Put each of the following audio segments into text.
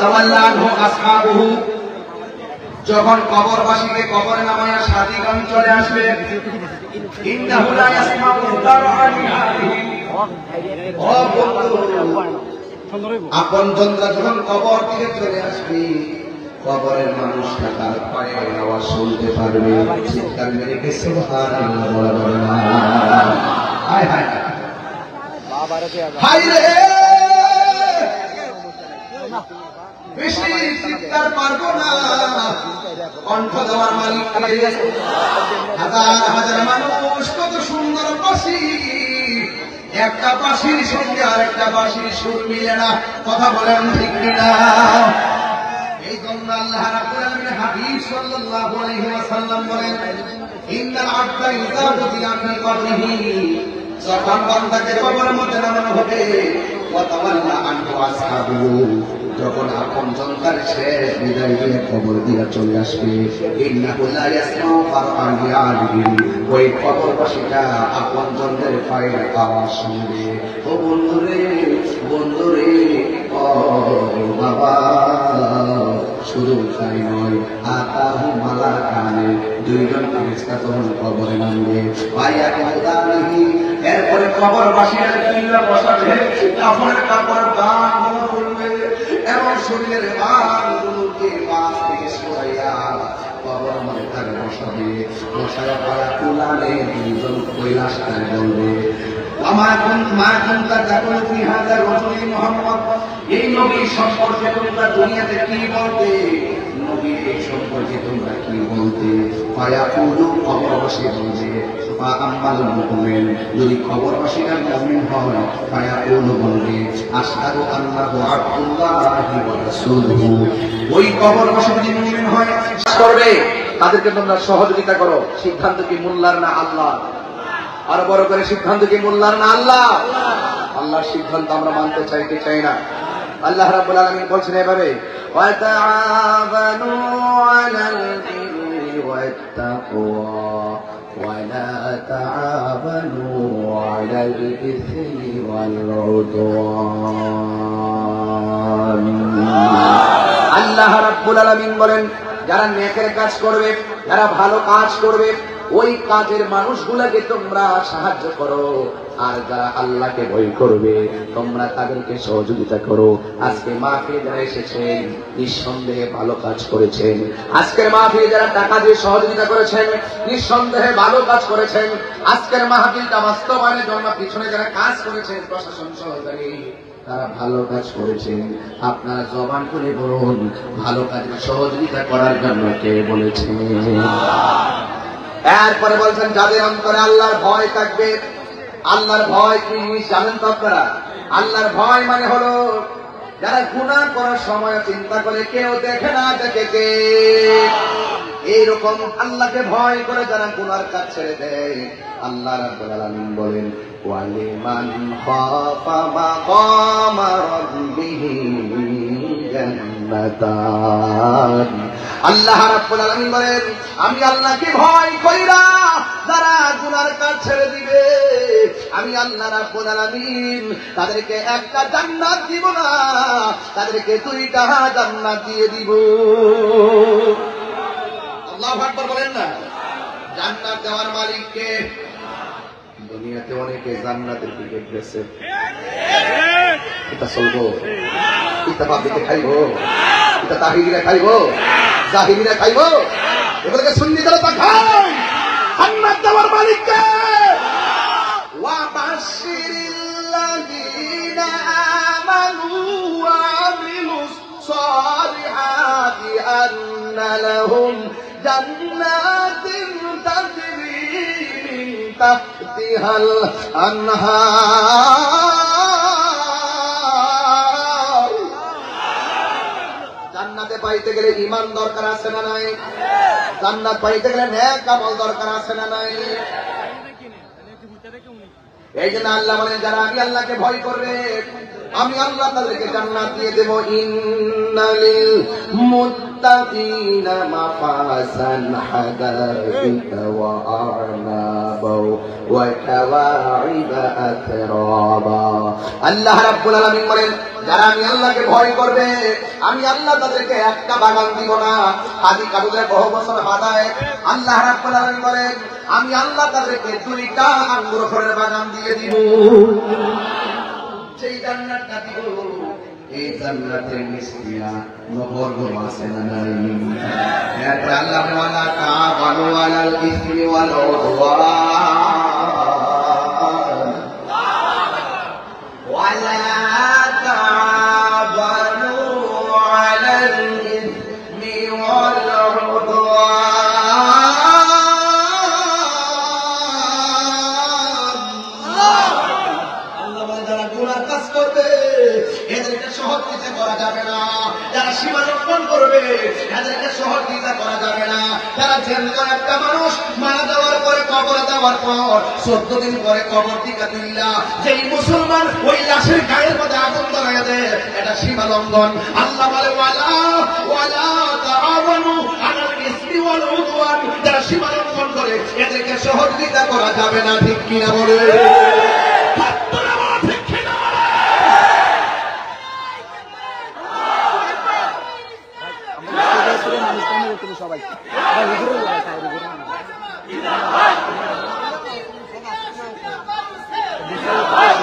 তাওয়াল্লা আনহু আসহাবুহু, যখন কবরবাসীকে কবরে নামায়া সাথীগণ চলে আসবে, ইন্নাহু লা ইয়াসমাউ তারানিহিম, ও বন্ধু আপনজনরা যখন কবর থেকে চলে আসবে, কবরের মানুষটা তার পায়ের আওয়াজ শুনতে পারবে, চিৎকার মেরে কে সুবহানাল্লাহ বলবে না। হায় হায় হায় রে, বেশি চিৎকার পারবো না, কণ্ঠ দেওয়ার মালিক হাজার হাজার মানুষ, কত সুন্দর বাঁশি, একটা বাঁশির সঙ্গে আরেকটা বাঁশির সুর মিলে না, কথা বলেন ঠিক কিনা? এই জন্য আল্লাহ রাব্বুল আলামিন হাবিব সাল্লাল্লাহু আলাইহি ওয়াসাল্লাম বলেন, ইন্নাল আবদা ইযা বুদিয়া ফি কবরিহি, যখন বান্দাকে কবরের মধ্যে নামানো হবে, ওয়া তাওয়াল্লা আনহু আসহাবুহু, যখন আপনজন তার শেষ বিদায় দিয়ে কবর দিয়ে চলে আসবে, ইন্নাহু লা ইয়াসমাউ ফারআনিহিম, ওই কবরবাসীটা আপনজনদের পায়ের আওয়াজ শুনবে। ও বন্ধুরে বন্ধুরে, ও বাবা, শুধু তাই নয়, আতাহু মালাকানে, দুইজন ফেরেশতা তখন কবরে নামবে, এরপরে কবরবাসীরা কিল্লা বসাবে, কাফনের কাপড় গানগুলো খুলবে এবং শরীরের গানগুলোকে পাশ থেকে সরাইয়া কবর মাথায় বসাবে, বসায়া পায়া তুলালে দুইজন কৈলাসটায় বলবে, এই নবী সম্পর্কে তোমরা দুনিয়াতে কি বলতে, নবী এই সম্পর্কে তোমরা কি বলতে? কবরবাসী বলবে, যদি খবরবাসীরা মুমিন হয়, বলবে আশহাদু আন্নাহু আবদুল্লাহি ওয়া রাসূলুহু, ওই কবরবাসী যদি মুমিন হয় করবে, তাদেরকে তোমরা সহযোগিতা করো। সিদ্ধান্ত কি মোল্লার না আল্লাহ? আর বড় করে সিদ্ধান্ত কি মোল্লার না আল্লাহ? আল্লাহর সিদ্ধান্ত আমরা মানতে চাইতে চাই না। আল্লাহ রাব্বুল আলামিন বলছেন এভাবে, ওয়া তাআবানু আলাল বিররি ওয়াত তাকওয়া ওয়া লা তাআবানু আলাল ইসমি ওয়াল উদওয়ান। আল্লাহ রাব্বুল আলামিন বলেন, যারা নেকের কাজ করবে, যারা ভালো কাজ করবে, ওই কাজের মানুষগুলোকে তোমরা সাহায্য করো, আর যারা আল্লাহকে ভয় করবে তোমরা তাদেরকে সহযোগিতা করো। আজকে মাহফিলে যারা এসেছেন নিঃসন্দেহে ভালো কাজ করেছেন, আজকের মাহফিলে যারা টাকা দিয়ে সহযোগিতা করেছেন নিঃসন্দেহে ভালো কাজ করেছেন, আজকের মাহফিলটা বাস্তবায়নের জন্য পিছনে যারা কাজ করেছেন প্রশাসন সহকারী, তারা ভালো কাজ করেছেন। আপনারা জবান করে বলুন, ভালো কাজে সহযোগিতা করার জন্য কে বলেছে? এরপরে বলছেন, যাদের অন্তরে আল্লাহর ভয় থাকবে। আল্লাহর ভয় কি জানেন তো আপনারা? আল্লাহর ভয় মানে হলো যারা গুনাহ করার সময় চিন্তা করে কেউ দেখে না, দেখে কে, এইরকম আল্লাহকে ভয় করে যারা গুনার কাজ ছেড়ে দেয়। আল্লাহ রাব্বুল আলামিন বলেন, ওয়ালিমান খাফা মাকামা রাব্বিহি জান্নাতান। আল্লাহ রাব্বুল আলামিন বলেন, আমি আল্লাহকে ভয় কইরা যারা গুনার কাজ ছেড়ে দিবে, আমি আল্লাহ রাব্বুল আলামিন তাদেরকে একটা জান্নাত দিব না, তাদেরকে দুইটা জান্নাত দিয়ে দিব। আল্লাহু আকবার বলেন না? জান্নাত দেওয়ার মালিক কে? দুনিয়াতে অনেকে জান্নাতের টিকিট বেচে, এটা চলবো, এটা পাবলিকে খাইবো, এটা তাহিরিরা খাইবো, জাহিরিরা খাইবো, এগুলোকে সুন্নিরা খায়। জান্নাত দেওয়ার মালিক কে? ওয়া বাশশিরিল্লাযীনা আমানু ওয়া আমিলুস সালিহাতি আন্না লাহুম জান্নাতিন তাজরি মিন তাহতিহাল আনহার। জান্নাতে পাইতে গেলে ঈমান দরকার আছে না নাই? জান্নাত পাইতে গেলে নেক আমল দরকার আছে না নাই? এই জন্য আল্লাহ বলেন, যারা আমি আল্লাহকে ভয় করবে আমি আল্লাহ তাদেরকে জান্নাত দিয়ে দেব। ইন্নালিল মুত্তাকিনা للمتقين مفازا حدائق وأعنابا وكواعب أترابا আল্লাহ রাব্বুল আলামিন বলেন যারা আমি আল্লাহকে ভয় করবে আমি আল্লাহ তাদেরকে একটা বাগান দিব না হাদি কাদুলে বহু বছর হাদায় আল্লাহ রাব্বুল আলামিন বলেন আমি আল্লাহ তাদেরকে দুইটা আঙ্গুর ফলের বাগান দিয়ে দিব সেই জান্নাতটা দিব এই জান্নাতের মিষ্টিয়া নহর আছে না নাই এরপর আল্লাহ ওয়ালা তাআবানু আলাল ইসমি ওয়াল উদওয়ান ওয়ালা তাআবানু আলাল ইসমি ওয়াল এদেরকে সহযোগিতা করা যাবে না যারা সীমা লঙ্ঘন করবে এদেরকে সহযোগিতা করা যাবে না যারা জেন্দ্র একটা মানুষ মারা যাওয়ার পরে কবরে দেওয়ার পর 14 দিন পরে কবর টিকা দিল্লা যেই মুসলমান ওই লাশের গায়ের মধ্যে আগুন ধরাইয়া দেয় এটা সীমা লঙ্ঘন আল্লাহ বলে ওয়ালা তাআওয়ানু আলাল ইসমি ওয়াল উদওয়ান যারা সীমা লঙ্ঘন করে এদেরকে সহযোগিতা করা যাবে না ঠিক কিনা বলে সবাই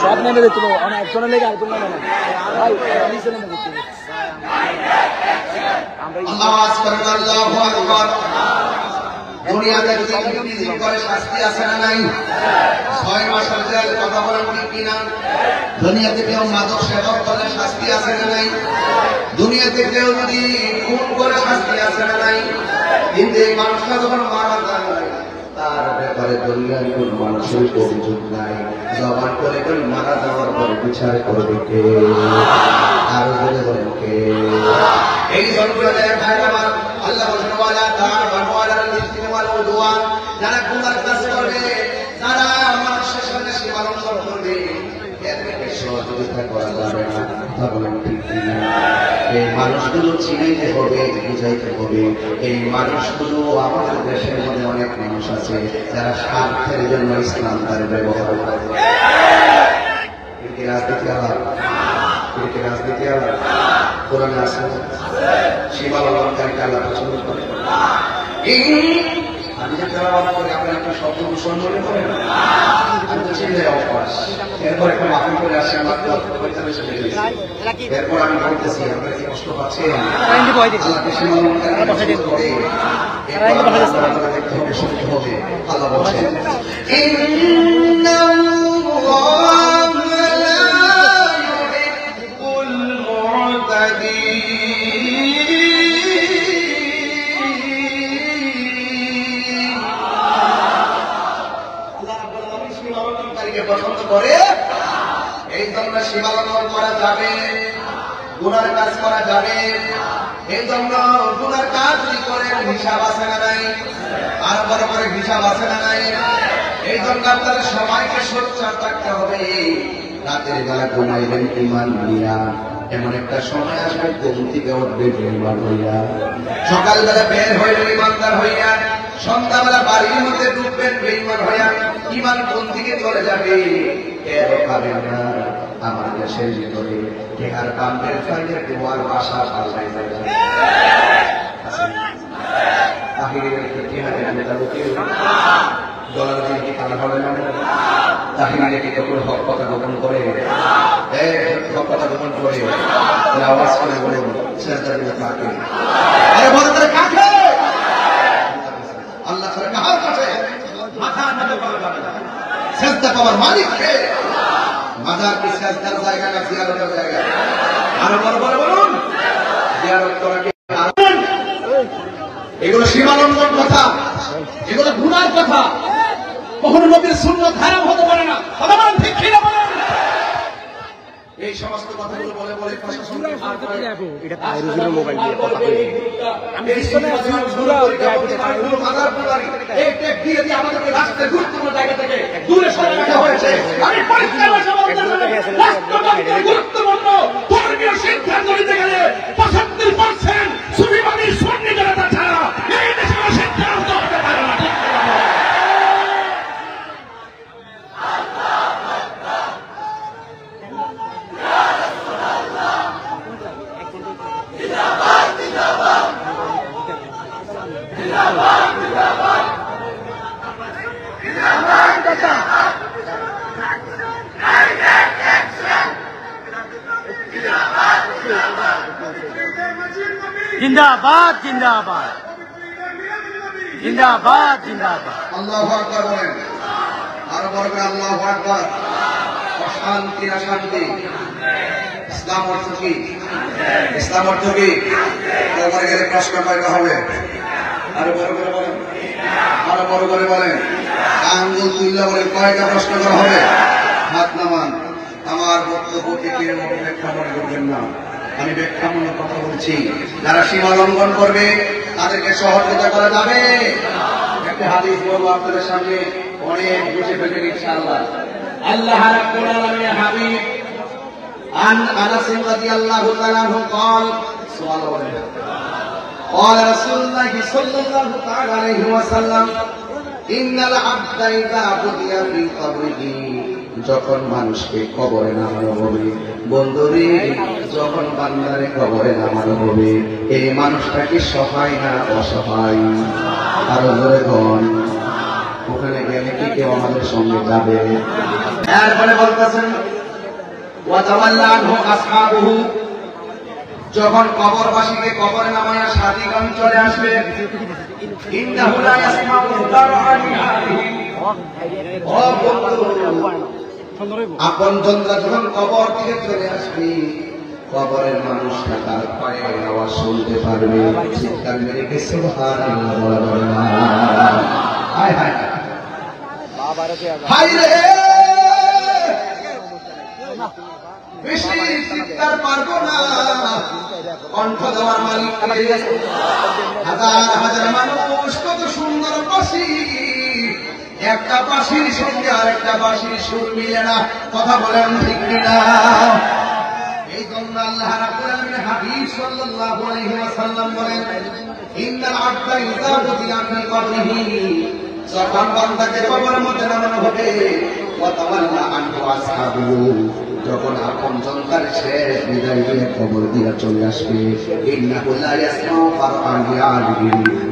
সব নেমে দেখতে পাবো একজনের লেগে আরেকজন নেমে না ভাই নিচে নেমে দেখতে দুনিয়াতে জিকির করে শাস্তি আছে না নাই 6 মাসের জেল কথা বলেন ঠিক কিনা দুনিয়াতে কেউ মাদক সেবন করলে শাস্তি আছে না নাই দুনিয়াতে কেউ যদি খুন করে শাস্তি আছে না নাই কিন্তু এই মানুষটা যখন মারা যায় তার ব্যাপারে দুনিয়ার কোন মানুষের অভিযোগ নাই জবান করে কোন মারা যাওয়ার পর বিচার করবে কে আর বলে বলেন কে এই জন্মের ভাই আমার আল্লাহ বলেন ওয়ালা তাআবানু আলাল ইসমি ওয়াল উদওয়ান যারা গুনাহ কাজ করবে যারা মানুষের সাথে সীমা লঙ্ঘন করবে এদেরকে সহযোগিতা করা যাবে না বলেন ঠিক কিনা এই মানুষগুলো চিনাইতে হবে বুঝাইতে হবে এই মানুষগুলো আমাদের দেশের মধ্যে অনেক মানুষ আছে যারা স্বার্থের জন্য ইসলাম তার ব্যবহার করে রাজনীতি আলাপ রাজনীতি আলাপ কোরআনে আছে সীমা লঙ্ঘনকারীকে আল্লাহ পছন্দ করে আমি যে তেলাওয়াত করি আপনার একটা শব্দ দূষণ মনে করেন আমি তো চিন্তায় অভ্যাস এরপর একটা মাফি করে আসে আমার এরপর আমি বলতেছি আপনারা কি কষ্ট পাচ্ছেন আল্লাহকে সীমা লঙ্ঘনকারী করে দেখতে হবে শুনতে হবে আল্লাহ বলছেন পছন্দ করে এই জন্য সীমা লঙ্ঘন করা যাবে গুনার কাজ করা যাবে এই জন্য গুনার কাজ যদি করে হিসাব আছে না নাই আর বড় করে হিসাব আছে না নাই এই জন্য আপনাদের সবাইকে সোচ্চার থাকতে হবে রাতের বেলা ঘুমাইবেন ঈমান নিয়া এমন একটা সময় আসবে ঘুম থেকে উঠবে বেঈমান হইয়া সকালবেলা বের হইলে ঈমানদার হইয়া সন্ধ্যাবেলা বাড়ির মধ্যে ঢুকবেন বেঈমান হইয়া ঈমান কোন দিকে চলে যাবে কেউ খাবে না আমার দেশের ভিতরে টেকার পাম্পের ফাইলে তোমার বাসা পাল্টাই যায় তাহিরের টেহারে আমি তাদেরকে ডলার দিয়ে কি কানা হবে না তাহিরে কি কেউ হক কথা গোপন করে হক কথা গোপন করে আওয়াজ করে বলে সেজদা দিলে কাকে আরে বলে তারা কাকে আল্লাহ ছাড়া কাহার কাছে মাথা নত করা যাবে না সেজদা পাওয়ার মালিক কে মাজার কি সেজদার জায়গা না জিয়ারতের জায়গা আরো বলুন জিয়ারত করা কি এগুলো সীমা লঙ্ঘন কথা এগুলো গুনার কথা কখনো নবীর সুন্নাত হারাম হতে পারে না কথা বলেন ঠিক কি না বলেন এই সমস্ত কথাগুলো বলে বলে প্রশাসন এটা তাইরুজুলের মোবাইল দিয়ে কথা বলি আমি পিছনে পুরো মাদার পুরারি এই টেক দিয়ে দিয়ে আমাদেরকে রাস্তায় গুরুত্বপূর্ণ জায়গা থেকে দূরে সরে রাখা হয়েছে আমি পরিষ্কার ভাষায় বলতে চাই গুরুত্বপূর্ণ ধর্মীয় সিদ্ধান্ত নিতে গেলে 75% সুফিবাদী জিন্দাবাদ জিন্দাবাদ জিন্দাবাদ জিন্দাবাদ। আল্লাহু আকবার বলেন, আরো বড় করে আল্লাহু আকবার। অশান্তি না শান্তি? ইসলাম অর্থ কি? ইসলাম অর্থ কি? কবরে গেলে প্রশ্ন কয়টা হবে? আরো বড় করে বলেন, আরো বড় করে বলেন। আঙ্গুল তুল্লা বলে কয়টা প্রশ্ন করা হবে? হাত নামান। আমার বক্তব্য থেকে ব্যাখ্যা মনে করবেন না, আমি ব্যাখ্যামূলক কথা বলছি। যারা সীমা লঙ্ঘন করবে তাদেরকে সহযোগিতা করা যাবে। একটা হাদিস বলবো আপনাদের সামনে, অনেক বুঝে ফেলেন ইনশাআল্লাহ। আল্লাহ রাব্বুল আলামিনের হাবিব عن انس رضي الله تعالى عنه قال قال رسول الله صلى الله تعالى عليه وسلم ان العبد اذا بقي في قبره যখন মানুষকে কবরে নামানো হবে, বন্ধুরে যখন বান্দারে কবরে নামানো হবে, এই মানুষটা কি সহায় না অসহায়? আরো জোরে বল। ওখানে গেলে কি কেউ আমাদের সঙ্গে যাবে? এরপরে বলতেছেন ওয়াতাওয়াল্লা আনহু আসহাবুহু, যখন কবরবাসীকে কবরে নামায়া সাথীগণ চলে আসবে, ইন্নাহু লা ইয়াসমাউ দারআনিহি, ও বন্ধু আপনজনরা যখন কবর থেকে চলে আসবে, কবরের মানুষটা তার পায়ের আওয়াজ শুনতে পারবে। চিৎকার মেরে কে সুবহানাল্লাহ বলা না। হায় হায় হায় রে, বেশি চিৎকার পারবো না, কণ্ঠ দেওয়ার মালিক হাজার হাজার মানুষ, কত সুন্দর বাঁশি, একটা বাঁশির সঙ্গে আর একটা বাঁশির সুর মিলে না। কথা বলেন ঠিক কিনা? এই জন্য আল্লাহ রাব্বুল আলামিন হাবিব সাল্লাল্লাহু আলাইহি ওয়াসাল্লাম বলেন, ইন্নাল আবদা ইযা বুদিয়া ফি কবরিহি, যখন বান্দাকে কবরের মধ্যে নামানো হবে, ওয়াতাওয়াল্লা আনহু আসহাবুহু, যখন আপনজন তার শেষ বিদায় দিয়ে কবর দিয়া চলে আসবে, ইন্নাহু লা ইয়াসমাউ ফারআনিহি,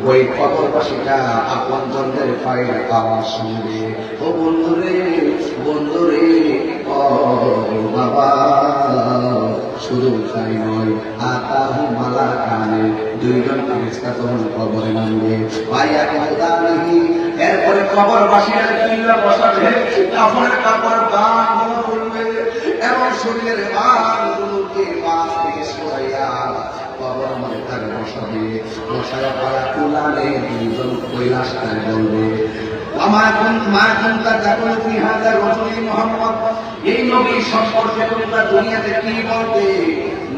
ওই কবরবাসীটা আপনজনদের পায়ের আওয়াজ শুনবে। ও বন্ধুরে বন্ধুরে, ও বাবা, শুধু তাই নয়, আতাহু মালাকানে, দুইজন ফেরেশতা তখন কবরে নামবে। পায়া কাদানিহি, এরপরে কবরবাসীরা কিল্লা বসাবে, কাফনের কাপড় গানগুলো খুলবে এবং শরীরের বালগুলোকে পাশ থেকে সরাইয়া কবর মধ্যে তাকে বসাবে। বসায় পায়া কুলালে দুইজন কৈলাসটায় বলবে, আমার মা কোনটা যখন তুই হাজার রসুল মোহাম্মদ, এই নবী সম্পর্কে তোমরা দুনিয়াতে কি বলতে?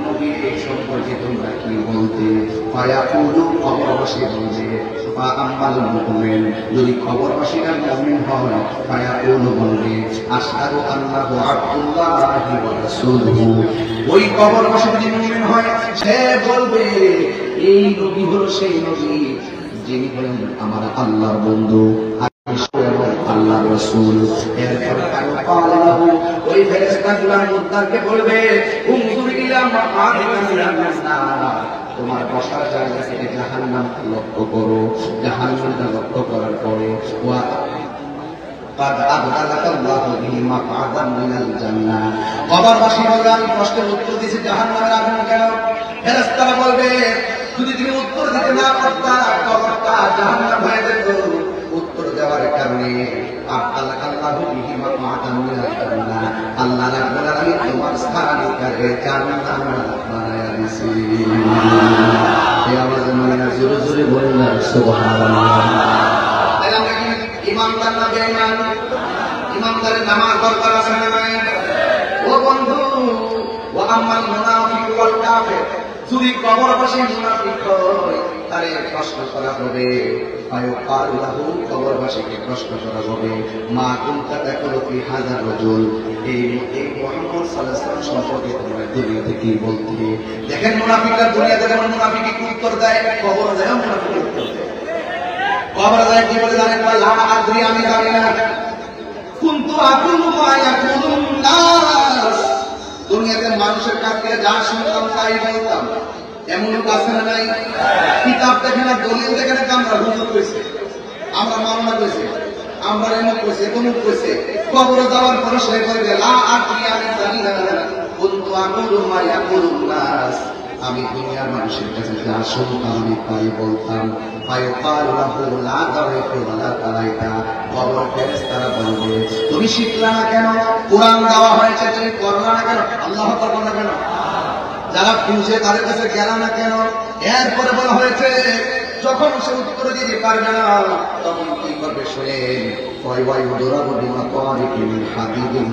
নবী এই সম্পর্কে তোমরা কি বলতে? পায়া কুলু, কবরবাসী বলবে, বা আম্মাল মুমিন, যদি কবরবাসীরা মুমিন হয়, পায়া কুলু বলবে, আশহাদু আন্নাহু আবদুল্লাহি ওয়া রাসূলুহু, ওই কবরবাসী যদি মুমিন হয়, সে বলবে এই নবী হলো সেই নবী যিনি হলেন আমার আল্লাহর বন্ধু, আল্লাহ রাসূল। এরপর ওই ফেরেশতাগুলো মুদ্দারকে বলবে, উমজুর ইলা মাকাদিকা মিনান নার, তোমার বসার জায়গা থেকে জাহান্নামকে লক্ষ্য করো। জাহান্নামকে লক্ষ্য করার পরে ওয়া قد أبدلك الله به مقعدا من الجنة, কবরবাসী বলবে, আমি প্রশ্নের উত্তর দিয়েছি জাহান্নামের আগুন কেন? ফেরেশতারা বলবে, যদি তুমি উত্তর দিতে না পারতা, কবরটা জাহান্নাম হয়ে যেত। উত্তর দেওয়ার কারণে আল্লাহু বিহি মাকাদান মিনাল জান্নাহ, আল্লাহ রাব্বুল আলামিন তোমার স্থানাধিকারে জান্নাত বানায়া দিয়েছে। এই আওয়াজে মানে জোরে জোরে বলেন না সুবহানাল্লাহ। ইমানদার না বেঈমান? ইমানদারের নামাজ দরকার আছে না নাই? ও বন্ধু, ওয়া আম্মাল মুনাফিক ওয়াল কাফির, যদি কবরবাসী মুনাফিক হয়, তারে প্রশ্ন করা হবে, ফায়ুকালু লাহু, কবরবাসীকে প্রশ্ন করা হবে, মা কুনতা তাকুলু ফি হাযার রাজুল, এই মুহাম্মদ সাল্লাল্লাহু আলাইহি ওয়াসাল্লাম সম্পর্কে তোমরা দুনিয়াতে কি বলতে? দেখেন মুনাফিকরা দুনিয়াতে যেমন মুনাফিকি উত্তর দেয়, কবরে যায় মুনাফিক উত্তর দেয়। কবরে যায় কি বলে জানেন? লা আদরি, আমি জানি না। কুনতু আকুলু মা ইয়াকুলুন নাস, দুনিয়াতে মানুষের কাছ থেকে যা শুনতাম তাই বলতাম। এমন কাছে না নাই? কিতাব দেখে না, দলিল দেখে না, আমরা হুজুর কইছে, আমরা মাওলানা কইছে, আমরা এমন কইছে, তমুক কইছে। কবরে যাওয়ার পরে সে বলবে লা আদরি, আমি জানি না। কুনতু আকুলু মা ইয়াকুলুন নাস, আমি দুনিয়ার মানুষের কাছে যা শুনতাম আমি তাই বলতাম। ফায়ুকালু লাহু লা দাওয়াইতা ওয়ালা তালাইতা, কবর ফেরেশতারা বলবে তুমি শিখলা না কেন, কোরআন দেওয়া হয়েছে তুমি পড়লা না কেন, আল্লাহু আকবার না কেন, যারা খুঁজে তাদের কাছে গেল না কেন। এরপরে বলা হয়েছে যখন সে উত্তর দিতে পারবে না তখন কি করবে শোনেন, ওয়াই ওয়াই দরাবু বিমা তারিকিন হাদিদিন